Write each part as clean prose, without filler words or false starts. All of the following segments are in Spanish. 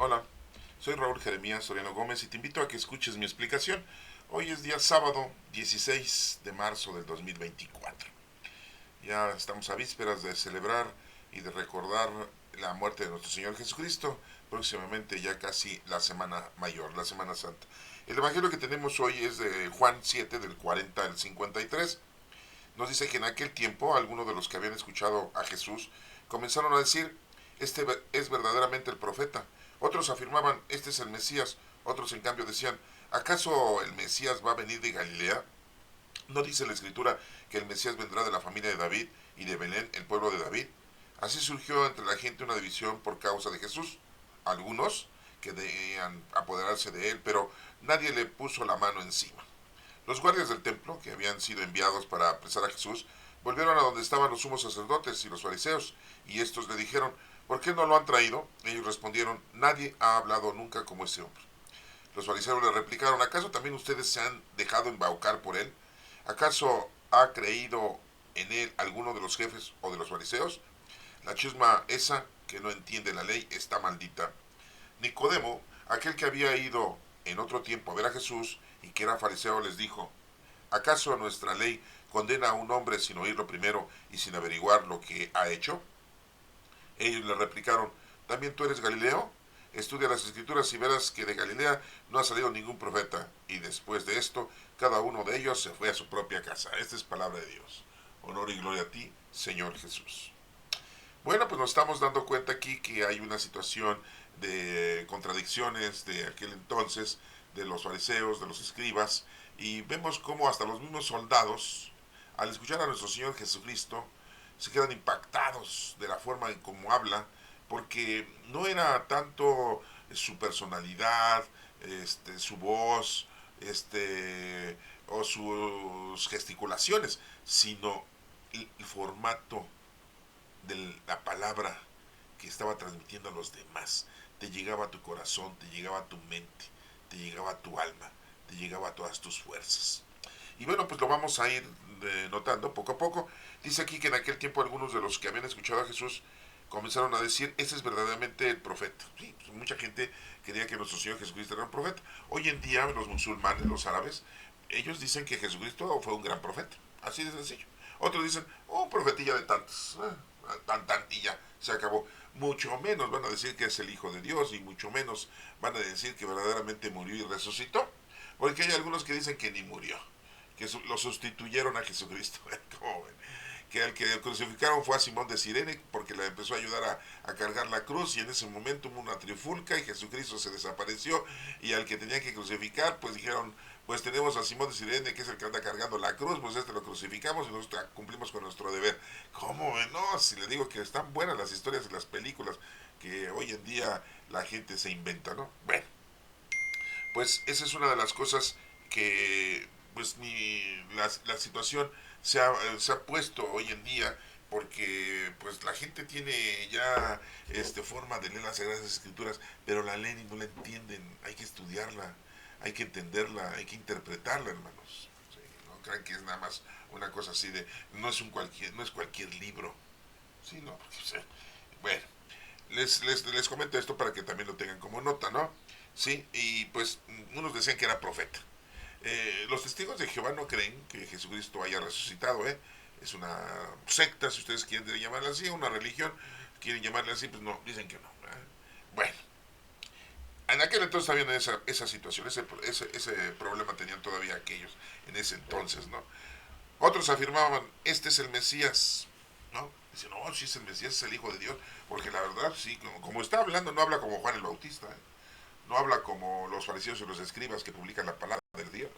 Hola, soy Raúl Jeremías Soriano Gómez y te invito a que escuches mi explicación. Hoy es día sábado 16 de marzo del 2024. Ya estamos a vísperas de celebrar y de recordar la muerte de nuestro Señor Jesucristo, próximamente ya casi la Semana Mayor, la Semana Santa. El evangelio que tenemos hoy es de Juan 7, del 40 al 53. Nos dice que en aquel tiempo algunos de los que habían escuchado a Jesús comenzaron a decir: este es verdaderamente el profeta. Otros afirmaban: este es el Mesías. Otros en cambio decían: ¿acaso el Mesías va a venir de Galilea? ¿No dice la Escritura que el Mesías vendrá de la familia de David y de Belén, el pueblo de David? Así surgió entre la gente una división por causa de Jesús. Algunos querían apoderarse de él, pero nadie le puso la mano encima. Los guardias del templo, que habían sido enviados para apresar a Jesús, volvieron a donde estaban los sumos sacerdotes y los fariseos, y estos le dijeron: ¿por qué no lo han traído? Ellos respondieron: nadie ha hablado nunca como ese hombre. Los fariseos le replicaron: ¿acaso también ustedes se han dejado embaucar por él? ¿Acaso ha creído en él alguno de los jefes o de los fariseos? La chusma esa, que no entiende la ley, está maldita. Nicodemo, aquel que había ido en otro tiempo a ver a Jesús y que era fariseo, les dijo: ¿acaso nuestra ley condena a un hombre sin oírlo primero y sin averiguar lo que ha hecho? Ellos le replicaron: ¿también tú eres Galileo? Estudia las escrituras y verás que de Galilea no ha salido ningún profeta. Y después de esto, cada uno de ellos se fue a su propia casa. Esta es palabra de Dios. Honor y gloria a ti, Señor Jesús. Bueno, pues nos estamos dando cuenta aquí que hay una situación de contradicciones de aquel entonces, de los fariseos, de los escribas, y vemos cómo hasta los mismos soldados, al escuchar a nuestro Señor Jesucristo, se quedan impactados de la forma en cómo habla, porque no era tanto su personalidad, su voz, o sus gesticulaciones, sino el formato de la palabra que estaba transmitiendo a los demás. Te llegaba a tu corazón, te llegaba a tu mente, te llegaba a tu alma, te llegaba a todas tus fuerzas. Y bueno, pues lo vamos a ir notando poco a poco. Dice aquí que en aquel tiempo algunos de los que habían escuchado a Jesús comenzaron a decir: ese es verdaderamente el profeta. Sí, pues mucha gente creía que nuestro Señor Jesucristo era un profeta. Hoy en día los musulmanes, los árabes, ellos dicen que Jesucristo fue un gran profeta. Así de sencillo. Otros dicen: un profetilla de tantos. Y ya, se acabó. Mucho menos van a decir que es el Hijo de Dios, y mucho menos van a decir que verdaderamente murió y resucitó. Porque hay algunos que dicen que ni murió, que lo sustituyeron a Jesucristo. ¿Cómo ven? Que el que crucificaron fue a Simón de Sirene, porque le empezó a ayudar a cargar la cruz, y en ese momento hubo una trifulca y Jesucristo se desapareció, y al que tenía que crucificar pues dijeron: pues tenemos a Simón de Sirene, que es el que anda cargando la cruz, pues este lo crucificamos y nosotros cumplimos con nuestro deber. ¿Cómo? No, si le digo que están buenas las historias de las películas que hoy en día la gente se inventa, ¿no? Bueno, pues esa es una de las cosas que pues ni la situación se ha puesto hoy en día, porque pues la gente tiene ya forma de leer las Sagradas Escrituras, pero la leen y no la entienden. Hay que estudiarla, hay que entenderla, hay que interpretarla, hermanos. Sí, no crean que es nada más una cosa así de, no es cualquier libro. Sí, no, porque, o sea, bueno, les comento esto para que también lo tengan como nota, ¿no? Sí, y pues unos decían que era profeta. Los testigos de Jehová no creen que Jesucristo haya resucitado, ¿eh? Es una secta, si ustedes quieren llamarla así, una religión, quieren llamarla así, pues no, dicen que no. ¿Eh? Bueno, en aquel entonces había esa situación, ese problema tenían todavía aquellos en ese entonces, ¿no? Otros afirmaban: este es el Mesías, ¿no? Dicen: no, si es el Mesías, es el Hijo de Dios, porque la verdad, sí, como está hablando, no habla como Juan el Bautista, ¿eh? No habla como los fariseos y los escribas que publican la palabra de Dios.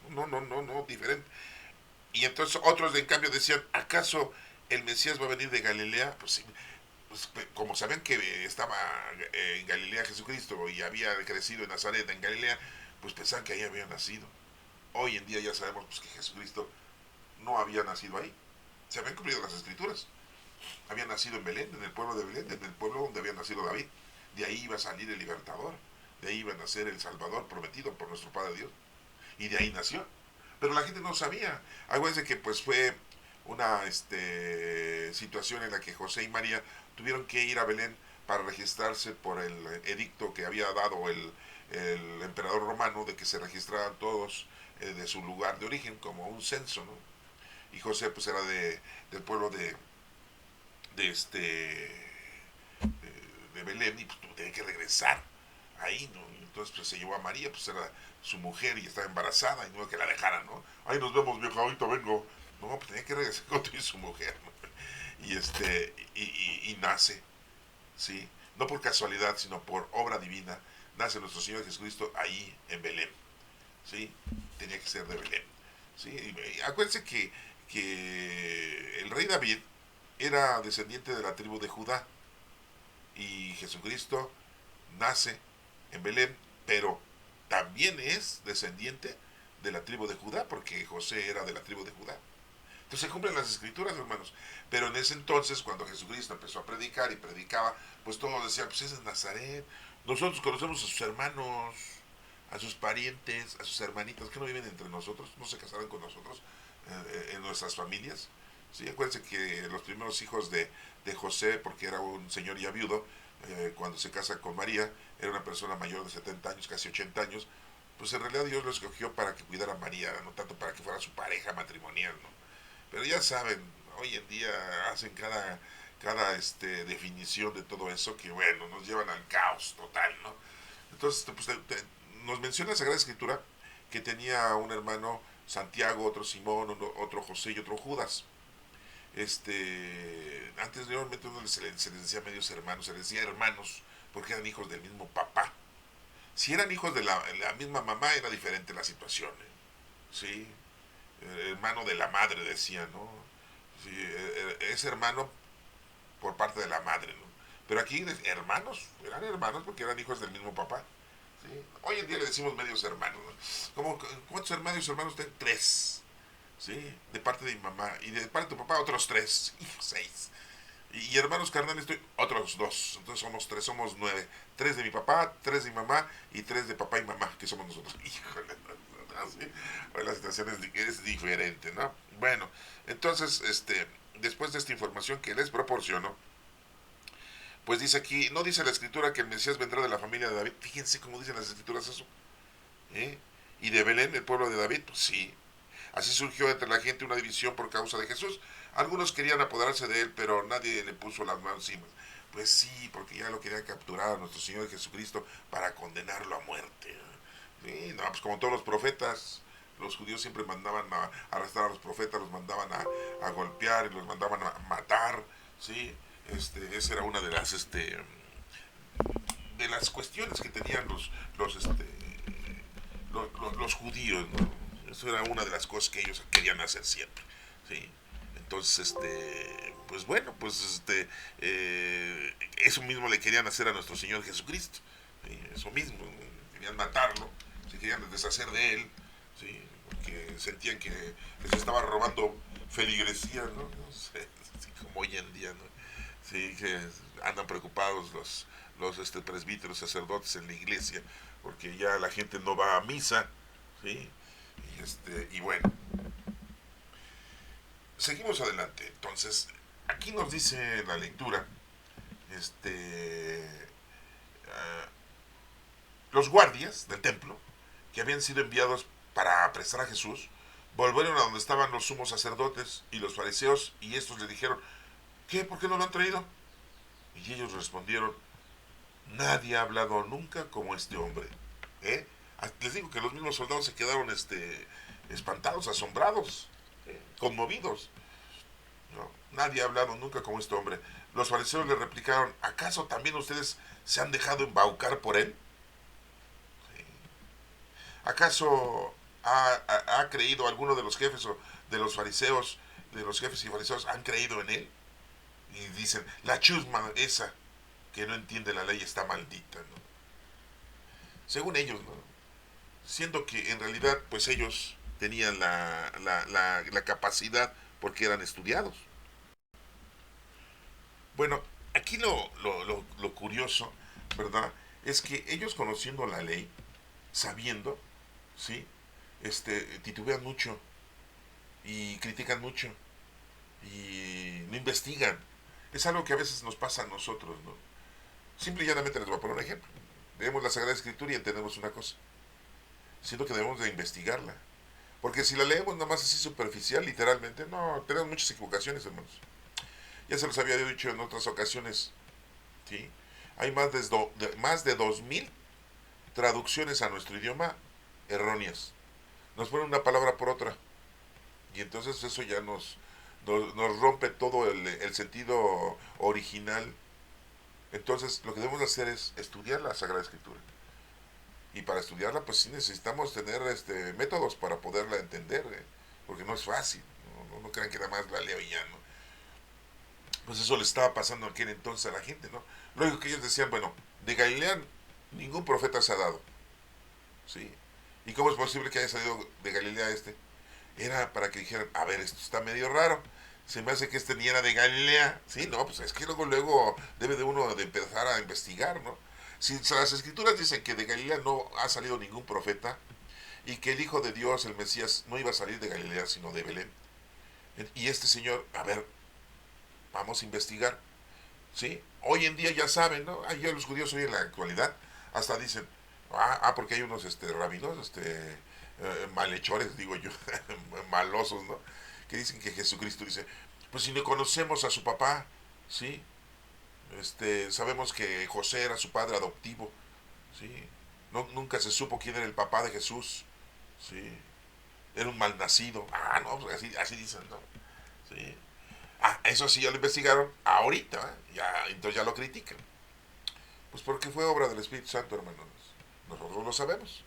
No, diferente. Y entonces otros, en cambio, decían: ¿acaso el Mesías va a venir de Galilea? Pues sí, pues, como sabían que estaba en Galilea Jesucristo y había crecido en Nazaret, en Galilea, pues pensaban que ahí había nacido. Hoy en día ya sabemos pues que Jesucristo no había nacido ahí. Se habían cumplido las escrituras. Había nacido en Belén, en el pueblo de Belén, en el pueblo donde había nacido David. De ahí iba a salir el libertador. De ahí iba a nacer el Salvador prometido por nuestro Padre Dios. Y de ahí nació. Pero la gente no sabía. Acuérdense que pues fue una situación en la que José y María tuvieron que ir a Belén para registrarse por el edicto que había dado el emperador romano de que se registraran todos de su lugar de origen, como un censo, ¿no? Y José pues era del pueblo de de Belén y pues tenía que regresar ahí, ¿no? Y entonces pues se llevó a María, pues era su mujer y estaba embarazada y no que la dejaran, ¿no? Ahí nos vemos, vieja, ahorita vengo. No, pues tenía que regresar con y su mujer, ¿no? Y nace, ¿sí? No por casualidad, sino por obra divina, nace nuestro Señor Jesucristo ahí en Belén, ¿sí? Tenía que ser de Belén, ¿sí? Y acuérdense que el rey David era descendiente de la tribu de Judá y Jesucristo nace en Belén, pero también es descendiente de la tribu de Judá, porque José era de la tribu de Judá. Entonces se cumplen las escrituras, hermanos. Pero en ese entonces, cuando Jesucristo empezó a predicar y predicaba, pues todos decían, pues ese es Nazaret. Nosotros conocemos a sus hermanos, a sus parientes, a sus hermanitas, que no viven entre nosotros, no se casaron con nosotros, en nuestras familias. Sí, acuérdense que los primeros hijos de José, porque era un señor ya viudo, cuando se casa con María, era una persona mayor de 70 años, casi 80 años, pues en realidad Dios lo escogió para que cuidara a María, no tanto para que fuera su pareja matrimonial, ¿no? Pero ya saben, hoy en día hacen cada definición de todo eso que, bueno, nos llevan al caos total, ¿no? Entonces, pues, nos menciona la Sagrada Escritura que tenía un hermano Santiago, otro Simón, otro José y otro Judas. Anteriormente se les decía medios hermanos, se les decía hermanos, porque eran hijos del mismo papá. Si eran hijos de la misma mamá, era diferente la situación, ¿eh? Sí, hermano de la madre, decía, ¿no? Sí, es hermano por parte de la madre, ¿no? Pero aquí hermanos, eran hermanos porque eran hijos del mismo papá. ¿Sí? Hoy en día le decimos medios hermanos, ¿no? ¿Cuántos hermanos tienen? Tres. ¿Sí? De parte de mi mamá. Y de parte de tu papá, otros tres. Hijos, seis. Y hermanos carnales, estoy otros dos. Entonces somos tres, somos nueve. Tres de mi papá, tres de mi mamá y tres de papá y mamá, que somos nosotros. Híjole, ¿no? ¿Sí? La situación es diferente, ¿no? Bueno, entonces, después de esta información que les proporciono, pues dice aquí, no dice la escritura que el Mesías vendrá de la familia de David. Fíjense cómo dicen las escrituras eso. ¿Eh? Y de Belén, el pueblo de David, pues sí. Así surgió entre la gente una división por causa de Jesús. Algunos querían apoderarse de él, pero nadie le puso las manos encima. Pues sí, porque ya lo querían capturar a nuestro Señor Jesucristo para condenarlo a muerte. Sí, no, pues como todos los profetas, los judíos siempre mandaban a arrestar a los profetas, los mandaban a golpear y los mandaban a matar. Sí, esa era una de las cuestiones que tenían los judíos, ¿no? Eso era una de las cosas que ellos querían hacer siempre, ¿sí? Entonces, pues bueno, pues eso mismo le querían hacer a nuestro Señor Jesucristo, ¿sí? Eso mismo, ¿no? Querían matarlo, se querían deshacer de él, ¿sí? Porque sentían que les estaba robando feligresía, ¿no? No sé, así como hoy en día, ¿no? Sí, que andan preocupados los presbíteros, sacerdotes en la iglesia, porque ya la gente no va a misa, ¿sí? Y bueno, seguimos adelante. Entonces, aquí nos dice la lectura, los guardias del templo, que habían sido enviados para apresar a Jesús, volvieron a donde estaban los sumos sacerdotes y los fariseos, y estos le dijeron, ¿qué? ¿Por qué no lo han traído? Y ellos respondieron, nadie ha hablado nunca como este hombre. ¿Eh? Les digo que los mismos soldados se quedaron espantados, asombrados, conmovidos. ¿No? Nadie ha hablado nunca como este hombre. Los fariseos le replicaron, ¿acaso también ustedes se han dejado embaucar por él? ¿Sí? ¿Acaso ha creído alguno de los jefes o de los fariseos, de los jefes y fariseos, han creído en él? Y dicen, la chusma esa que no entiende la ley está maldita, ¿no? Según ellos, ¿no? Siendo que en realidad pues ellos tenían la capacidad porque eran estudiados. Bueno, aquí lo curioso, ¿verdad? Es que ellos conociendo la ley, sabiendo, ¿sí? Titubean mucho y critican mucho y no investigan. Es algo que a veces nos pasa a nosotros, ¿no? Simple y llanamente les voy a poner un ejemplo. Leemos la Sagrada Escritura y entendemos una cosa. Siento que debemos de investigarla. Porque si la leemos nada más así superficial, literalmente, no, tenemos muchas equivocaciones, hermanos. Ya se los había dicho en otras ocasiones, ¿sí? Hay más de 2000 traducciones a nuestro idioma erróneas. Nos ponen una palabra por otra. Y entonces eso ya nos rompe todo el sentido original. Entonces lo que debemos hacer es estudiar la Sagrada Escritura. Y para estudiarla pues sí necesitamos tener métodos para poderla entender, porque no es fácil. No crean que nada más la leo y ya, ¿no? Pues eso le estaba pasando en aquel entonces a la gente, ¿no? Luego que ellos decían, bueno, de Galilea ningún profeta se ha dado, ¿sí? ¿Y cómo es posible que haya salido de Galilea este? Era para que dijeran, a ver, esto está medio raro, se me hace que este ni era de Galilea, ¿sí? No, pues es que luego debe de uno de empezar a investigar, ¿no? Si las escrituras dicen que de Galilea no ha salido ningún profeta y que el Hijo de Dios, el Mesías, no iba a salir de Galilea sino de Belén, y este señor, a ver, vamos a investigar, ¿sí? Hoy en día ya saben, ¿no? Ya los judíos hoy en la actualidad hasta dicen, porque hay unos rabinos, malhechores, digo yo, malosos, ¿no? Que dicen que Jesucristo dice, pues si no conocemos a su papá, ¿sí? Sabemos que José era su padre adoptivo, ¿sí? No, nunca se supo quién era el papá de Jesús, ¿sí? Era un malnacido. No, pues así dicen, ¿no? ¿Sí? Eso sí ya lo investigaron ahorita, ya, entonces ya lo critican. Pues porque fue obra del Espíritu Santo, hermanos. Nosotros lo sabemos,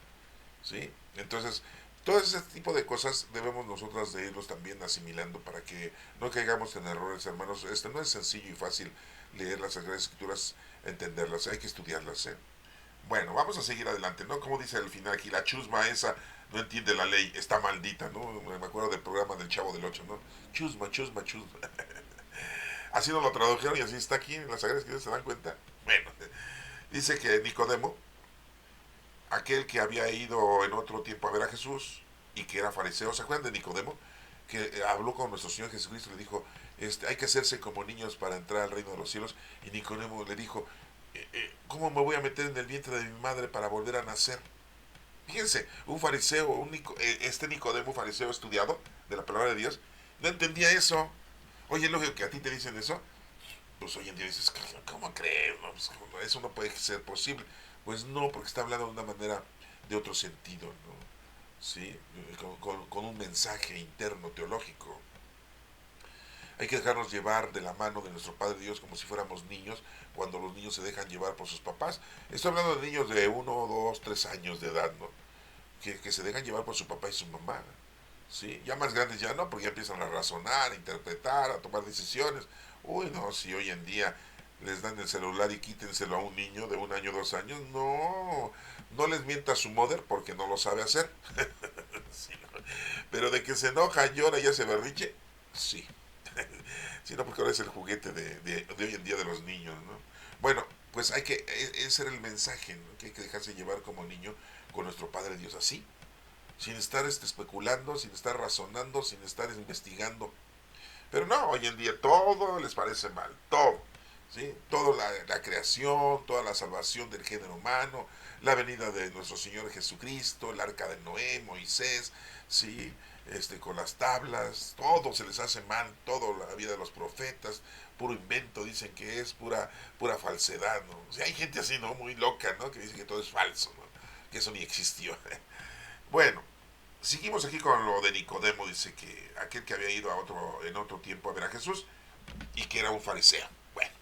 ¿sí? Entonces, todo ese tipo de cosas debemos nosotras de irlos también asimilando para que no caigamos en errores, hermanos. No es sencillo y fácil leer las Sagradas Escrituras, entenderlas, hay que estudiarlas, ¿eh? Bueno, vamos a seguir adelante, ¿no? Como dice al final aquí, la chusma esa no entiende la ley, está maldita, ¿no? Me acuerdo del programa del Chavo del Ocho, ¿no? Chusma, chusma, chusma. Así nos lo tradujeron y así está aquí en las Sagradas Escrituras, ¿se dan cuenta? Bueno, dice que Nicodemo, aquel que había ido en otro tiempo a ver a Jesús y que era fariseo, ¿se acuerdan de Nicodemo? Que habló con nuestro Señor Jesucristo y le dijo, hay que hacerse como niños para entrar al reino de los cielos. Y Nicodemo le dijo, ¿cómo me voy a meter en el vientre de mi madre para volver a nacer? Fíjense, un fariseo, Nicodemo, fariseo estudiado de la palabra de Dios, no entendía eso. Oye, lógico que a ti te dicen eso, pues hoy en día dices, ¿cómo crees? No, pues, eso no puede ser posible. Pues no, porque está hablando de una manera, de otro sentido, ¿no? ¿Sí? Con un mensaje interno teológico. Hay que dejarnos llevar de la mano de nuestro Padre Dios como si fuéramos niños, cuando los niños se dejan llevar por sus papás. Estoy hablando de niños de 1, 2, 3 años de edad, ¿no? Que se dejan llevar por su papá y su mamá. ¿Sí? Ya más grandes ya no, porque ya empiezan a razonar, a interpretar, a tomar decisiones. Uy, no, si hoy en día les dan el celular y quítenselo a un niño de 1 año, 2 años, no, no les mienta a su mother porque no lo sabe hacer. Sí, no. Pero de que se enoja, llora y hace berriche, sí. Sino porque ahora es el juguete de hoy en día de los niños, ¿no? Bueno, pues ese era el mensaje, ¿no? Que hay que dejarse llevar como niño con nuestro Padre Dios así, sin estar especulando, sin estar razonando, sin estar investigando. Pero no, hoy en día todo les parece mal, todo. ¿Sí? Toda la creación, toda la salvación del género humano, la venida de nuestro Señor Jesucristo, el arca de Noé, Moisés, ¿sí? Con las tablas, todo se les hace mal, toda la vida de los profetas, puro invento, dicen que es pura falsedad, ¿no? O sea, hay gente así, ¿no? Muy loca, ¿no? Que dice que todo es falso, ¿no? Que eso ni existió. Bueno, seguimos aquí con lo de Nicodemo, dice que aquel que había ido en otro tiempo a ver a Jesús y que era un fariseo. Bueno,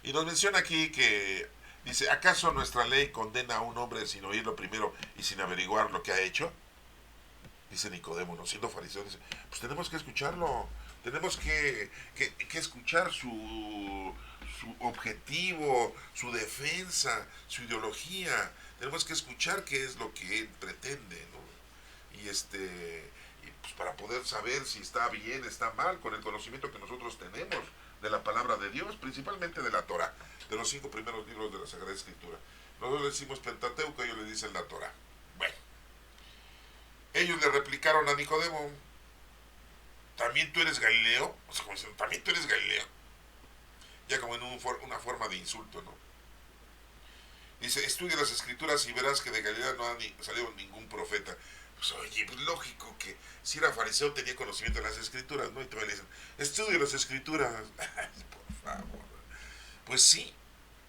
y nos menciona aquí que dice, ¿acaso nuestra ley condena a un hombre sin oírlo primero y sin averiguar lo que ha hecho? Dice Nicodemo, ¿no? Siendo fariseo, dice, pues tenemos que escucharlo, tenemos que escuchar su objetivo, su defensa, su ideología, tenemos que escuchar qué es lo que él pretende, ¿no? Y pues para poder saber si está bien, está mal, con el conocimiento que nosotros tenemos de la palabra de Dios, principalmente de la Torah, de los 5 primeros libros de la Sagrada Escritura. Nosotros le decimos Pentateuco, ellos le dicen la Torah. Bueno, ellos le replicaron a Nicodemo, ¿también tú eres Galileo? O sea, como diciendo, ¿también tú eres Galileo? ya como en una forma de insulto, ¿no? Dice, estudia las escrituras y verás que de Galilea no ha salido ningún profeta. Pues oye, pues lógico que si era fariseo tenía conocimiento de las escrituras, ¿no? Y todavía le dicen, estudia las escrituras. Ay, por favor. Pues sí.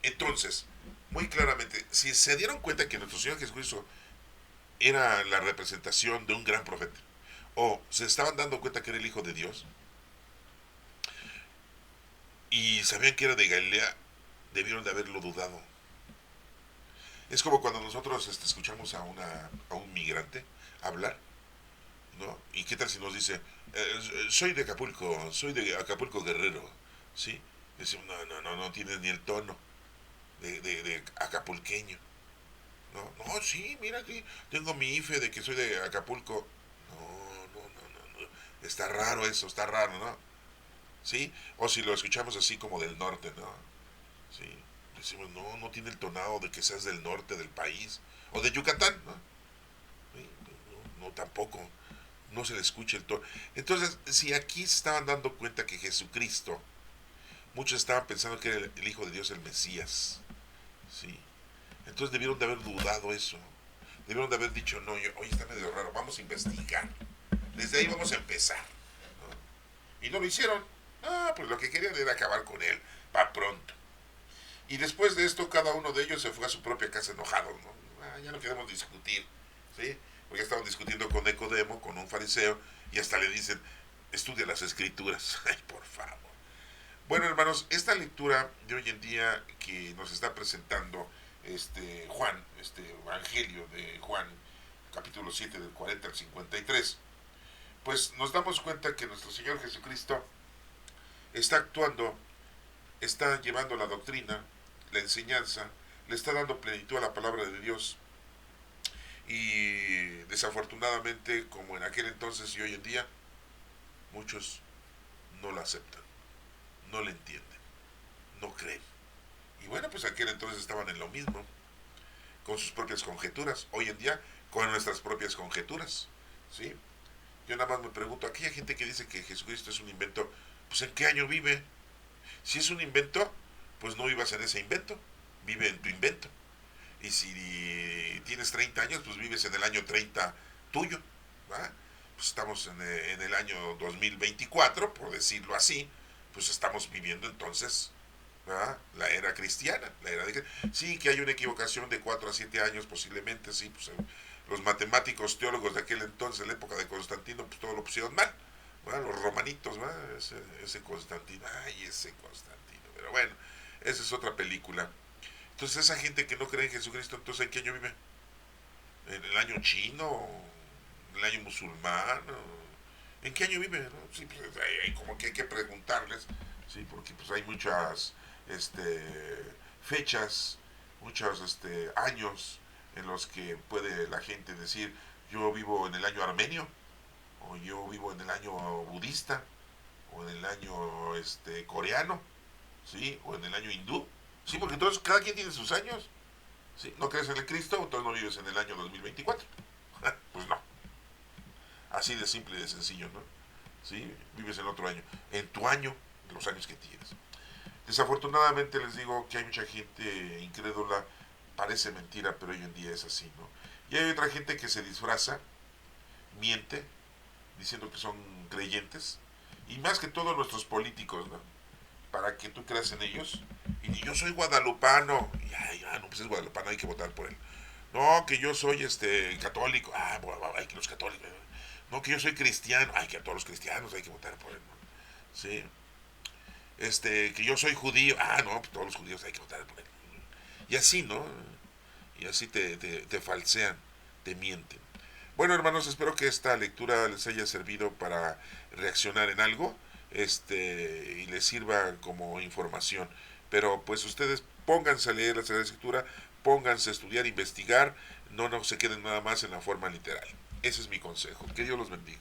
Entonces, muy claramente, si se dieron cuenta que nuestro Señor Jesucristo era la representación de un gran profeta, o se estaban dando cuenta que era el Hijo de Dios, y sabían que era de Galilea, debieron de haberlo dudado. Es como cuando nosotros escuchamos a un migrante hablar, ¿no? ¿Y qué tal si nos dice, soy de Acapulco Guerrero, ¿sí? Decimos, no tienes ni el tono de acapulqueño, ¿no? No, sí, mira aquí, tengo mi IFE de que soy de Acapulco. No. Está raro eso, está raro, ¿no? ¿Sí? O si lo escuchamos así como del norte, ¿no? Sí. Decimos, no tiene el tonado de que seas del norte del país. O de Yucatán, ¿no? Sí, no, tampoco. No se le escucha el tono. Entonces, si aquí se estaban dando cuenta que Jesucristo, muchos estaban pensando que era el Hijo de Dios, el Mesías. Sí. Entonces debieron de haber dudado eso. Debieron de haber dicho, no, oye, está medio raro, vamos a investigar. Desde ahí vamos a empezar, ¿no? Y no lo hicieron. Pues lo que querían era acabar con él, para pronto. Y después de esto, cada uno de ellos se fue a su propia casa enojados, ¿no? Ya no queremos discutir, ¿sí? Porque ya estaban discutiendo con Nicodemo, con un fariseo, y hasta le dicen, estudia las escrituras. Ay, por favor. Bueno, hermanos, esta lectura de hoy en día que nos está presentando Juan, este Evangelio de Juan, capítulo 7 del 40 al 53, pues nos damos cuenta que nuestro Señor Jesucristo está actuando, está llevando la doctrina, la enseñanza, le está dando plenitud a la palabra de Dios. Y desafortunadamente, como en aquel entonces y hoy en día, muchos no la aceptan, no la entienden, no creen. Y bueno, pues aquel entonces estaban en lo mismo, con sus propias conjeturas. Hoy en día, con nuestras propias conjeturas, ¿sí? Yo nada más me pregunto, aquella gente que dice que Jesucristo es un invento, pues ¿en qué año vive? Si es un invento, pues no vivas en ese invento, vive en tu invento. Y si tienes 30 años, pues vives en el año 30 tuyo, ¿verdad? Pues estamos en el año 2024, por decirlo así, pues estamos viviendo entonces, ¿verdad?, la era cristiana, la era de... Sí, que hay una equivocación de 4 a 7 años posiblemente, sí, pues los matemáticos teólogos de aquel entonces, en la época de Constantino, pues todo lo pusieron mal, ¿verdad? Los romanitos, ¿verdad? Ese Constantino, ay, ese Constantino, pero bueno, esa es otra película. Entonces esa gente que no cree en Jesucristo, entonces ¿en qué año vive? ¿En el año chino? ¿En el año musulmán? ¿En qué año vive? ¿No? Sí, pues hay como que hay que preguntarles, sí, porque pues hay muchas fechas, muchos años en los que puede la gente decir, yo vivo en el año armenio, o yo vivo en el año budista, o en el año coreano, ¿sí? O en el año hindú. Sí, porque entonces cada quien tiene sus años. ¿Sí? ¿No crees en el Cristo? Entonces no vives en el año 2024. Pues no. Así de simple y de sencillo, ¿no? ¿Sí? Vives en otro año. En tu año, los años que tienes. Desafortunadamente les digo que hay mucha gente incrédula. Parece mentira, pero hoy en día es así, ¿no? Y hay otra gente que se disfraza, miente, diciendo que son creyentes. Y más que todo nuestros políticos, ¿no? Para que tú creas en ellos. Y yo soy guadalupano. Y no, pues es guadalupano, hay que votar por él. No, que yo soy católico. Bueno, hay que los católicos. No, que yo soy cristiano. Que a todos los cristianos hay que votar por él, ¿no? Sí. Que yo soy judío. No, pues todos los judíos hay que votar por él. Y así, ¿no? Y así te falsean, te mienten. Bueno, hermanos, espero que esta lectura les haya servido para reaccionar en algo, y les sirva como información. Pero pues ustedes pónganse a leer la Sagrada Escritura, pónganse a estudiar, investigar, no se queden nada más en la forma literal. Ese es mi consejo. Que Dios los bendiga.